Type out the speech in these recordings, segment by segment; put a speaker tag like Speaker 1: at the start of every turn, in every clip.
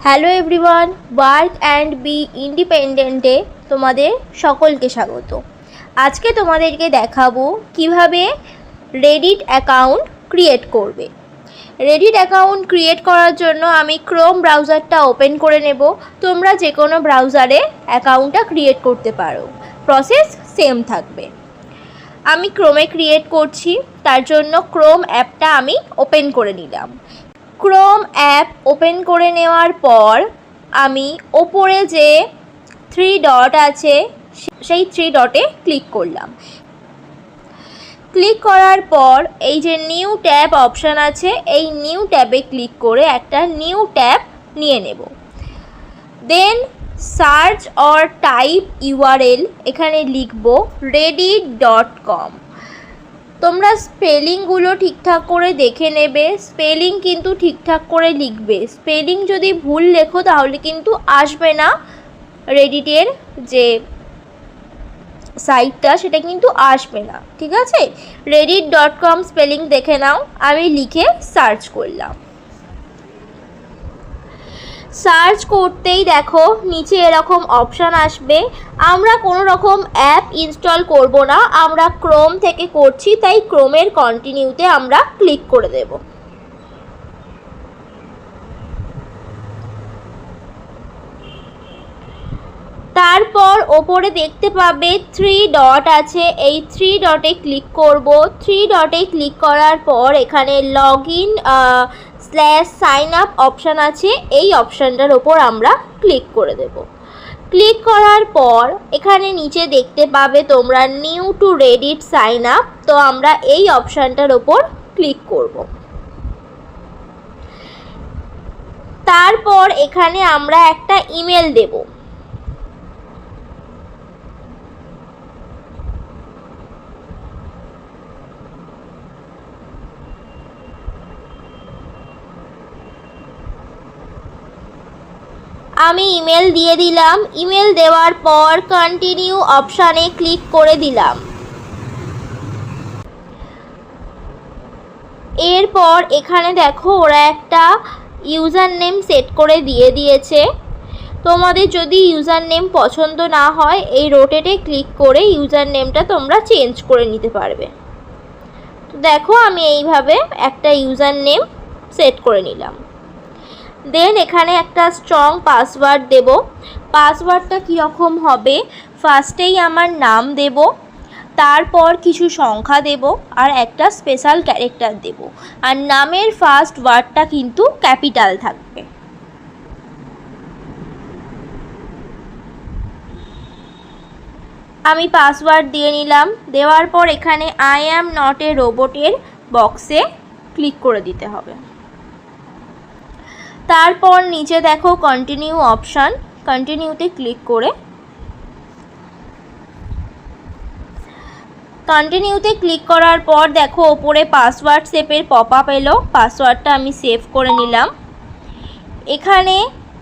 Speaker 1: Hello everyone, work and be ইন্ডিপেন্ডেন্টে তোমাদের সকলকে স্বাগত। আজকে তোমাদেরকে দেখাবো কিভাবে রেডিট অ্যাকাউন্ট ক্রিয়েট করবে। রেডিট অ্যাকাউন্ট ক্রিয়েট করার জন্য আমি ক্রোম ব্রাউজারটা ওপেন করে নেব। তোমরা যে কোনো ব্রাউজারে অ্যাকাউন্টটা ক্রিয়েট করতে পারো, প্রসেস সেম থাকবে। আমি ক্রোমে ক্রিয়েট করছি, তার জন্য ক্রোম অ্যাপটা আমি ওপেন করে নিলাম। ক্রোম অ্যাপ ওপেন করে নেওয়ার পর আমি ওপরে যে 3 ডট আছে সেই 3 ডটে ক্লিক করলাম। ক্লিক করার পর এই যে নিউ ট্যাব অপশান আছে, এই নিউ ট্যাবে ক্লিক করে একটা নিউ ট্যাব নিয়ে নেব। দেন সার্চ অর টাইপ ইউআরএল, এখানে লিখব reddit.com। তোমরা স্পেলিংগুলো ঠিকঠাক করে দেখে নেবে, স্পেলিং কিন্তু ঠিকঠাক করে লিখবে। স্পেলিং যদি ভুল লেখো তাহলে কিন্তু আসবে না, রেডিটের যে সাইটটা সেটা কিন্তু আসবে না, ঠিক আছে। reddit.com স্পেলিং দেখে নাও। আমি লিখে সার্চ করলাম। সার্চ করতেই দেখো নিচে এরকম অপশান আসবে। আমরা কোনো রকম অ্যাপ ইনস্টল করব না, আমরা ক্রোম থেকে করছি, তাই ক্রোমের কন্টিনিউতে আমরা ক্লিক করে দেব। তারপর ওপরে দেখতে পাবে 3 ডট আছে, এই 3 ডটে ক্লিক করব। 3 ডটে ক্লিক করার পর এখানে log in /sign up option আছে, এই অপশানটার ওপর আমরা ক্লিক করে দেব। ক্লিক করার পর এখানে নিচে দেখতে পাবে তোমরা new to Reddit sign up, তো আমরা এই অপশানটার ওপর ক্লিক করব। তারপর এখানে আমরা একটা ইমেল দেব। আমি ইমেল দিয়ে দিলাম। ইমেল দেওয়ার পর কন্টিনিউ অপশানে ক্লিক করে দিলাম। এরপর এখানে দেখো ওরা একটা ইউজার নেম সেট করে দিয়েছে। তোমাদের যদি ইউজার নেম পছন্দ না হয় এই রোটেটে ক্লিক করে ইউজার নেমটা তোমরা চেঞ্জ করে নিতে পারবে। তো দেখো আমি এইভাবে একটা ইউজার নেম সেট করে নিলাম। দেন এখানে একটা স্ট্রং পাসওয়ার্ড দেব। পাসওয়ার্ডটা কীরকম হবে, ফার্স্টেই আমার নাম দেব, তারপর কিছু সংখ্যা দেব আর একটা স্পেশাল ক্যারেক্টার দেব, আর নামের ফার্স্ট ওয়ার্ডটা কিন্তু ক্যাপিটাল থাকবে। আমি পাসওয়ার্ড দিয়ে নিলাম। দেওয়ার পর এখানে আই অ্যাম নট এ রোবটের বক্সে ক্লিক করে দিতে হবে। তারপর নিচে দেখো কন্টিনিউ অপশান, কন্টিনিউতে ক্লিক করে কন্টিনিউতে ক্লিক করার পর দেখো ওপরে পাসওয়ার্ড সেভের পপ আপ এলো। পাসওয়ার্ডটা আমি সেভ করে নিলাম। এখানে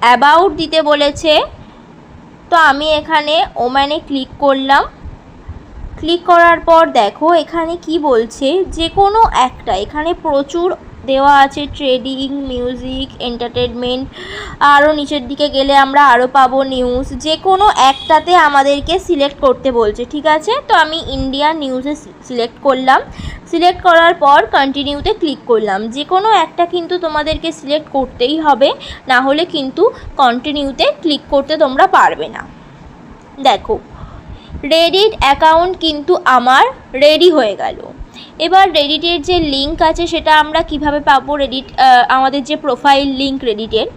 Speaker 1: অ্যাবাউট দিতে বলেছে, তো আমি এখানে ওম্যানে ক্লিক করলাম। ক্লিক করার পর দেখো এখানে কি বলছে, যে কোনো একটা, এখানে প্রচুর দেওয়া আছে, ট্রেডিং, মিউজিক, এন্টারটেনমেন্ট, আরও নিচের দিকে গেলে আমরা আরও পাবো নিউজ। যে কোনো একটাতে আমাদেরকে সিলেক্ট করতে বলছে, ঠিক আছে। তো আমি ইন্ডিয়ান নিউজে সিলেক্ট করলাম। সিলেক্ট করার পর কন্টিনিউতে ক্লিক করলাম। যে কোনো একটা কিন্তু তোমাদেরকে সিলেক্ট করতেই হবে, না হলে কিন্তু কন্টিনিউতে ক্লিক করতে তোমরা পারবে না। দেখো রেডিট অ্যাকাউন্ট কিন্তু আমার রেডি হয়ে গেল। এবার রেডিটের যে লিঙ্ক আছে সেটা আমরা কিভাবে পাবো, আমাদের যে প্রোফাইল লিঙ্ক রেডিটের,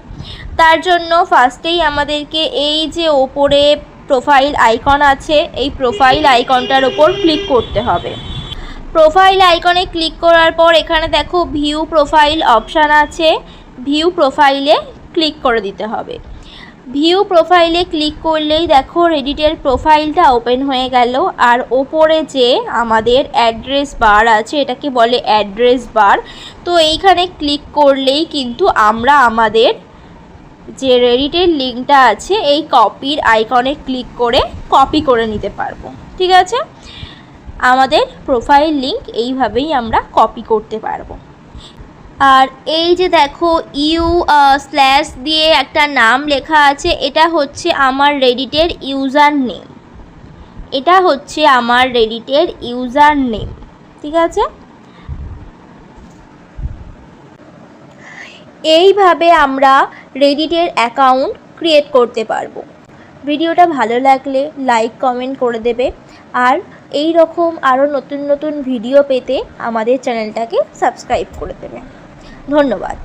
Speaker 1: তার জন্য ফার্স্টেই আমাদেরকে এই যে ওপরে প্রোফাইল আইকন আছে, এই প্রোফাইল আইকনটার ওপর ক্লিক করতে হবে। প্রোফাইল আইকনে ক্লিক করার পর এখানে দেখো ভিউ প্রোফাইল অপশান আছে, ভিউ প্রোফাইলে ক্লিক করে দিতে হবে। ভিউ প্রোফাইলে ক্লিক করলেই দেখো রেডিটের প্রোফাইলটা ওপেন হয়ে গেল। আর ওপরে যে আমাদের অ্যাড্রেস বার আছে, এটাকে বলে অ্যাড্রেস বার, তো এইখানে ক্লিক করলেই কিন্তু আমরা আমাদের যে রেডিটের লিঙ্কটা আছে এই কপির আইকনে ক্লিক করে কপি করে নিতে পারবো, ঠিক আছে। আমাদের প্রোফাইল লিঙ্ক এইভাবেই আমরা কপি করতে পারবো। আর এই যে দেখো ইউ স্ল্যাশ দিয়ে একটা নাম লেখা আছে, এটা হচ্ছে আমার রেডিটের ইউজার নেম। এটা হচ্ছে আমার রেডিটের ইউজার নেম, ঠিক আছে। এইভাবে আমরা রেডিটের অ্যাকাউন্ট ক্রিয়েট করতে পারবো। ভিডিওটা ভালো লাগলে লাইক কমেন্ট করে দেবে, আর এই রকম আরও নতুন নতুন ভিডিও পেতে আমাদের চ্যানেলটাকে সাবস্ক্রাইব করে দেবে। ধন্যবাদ।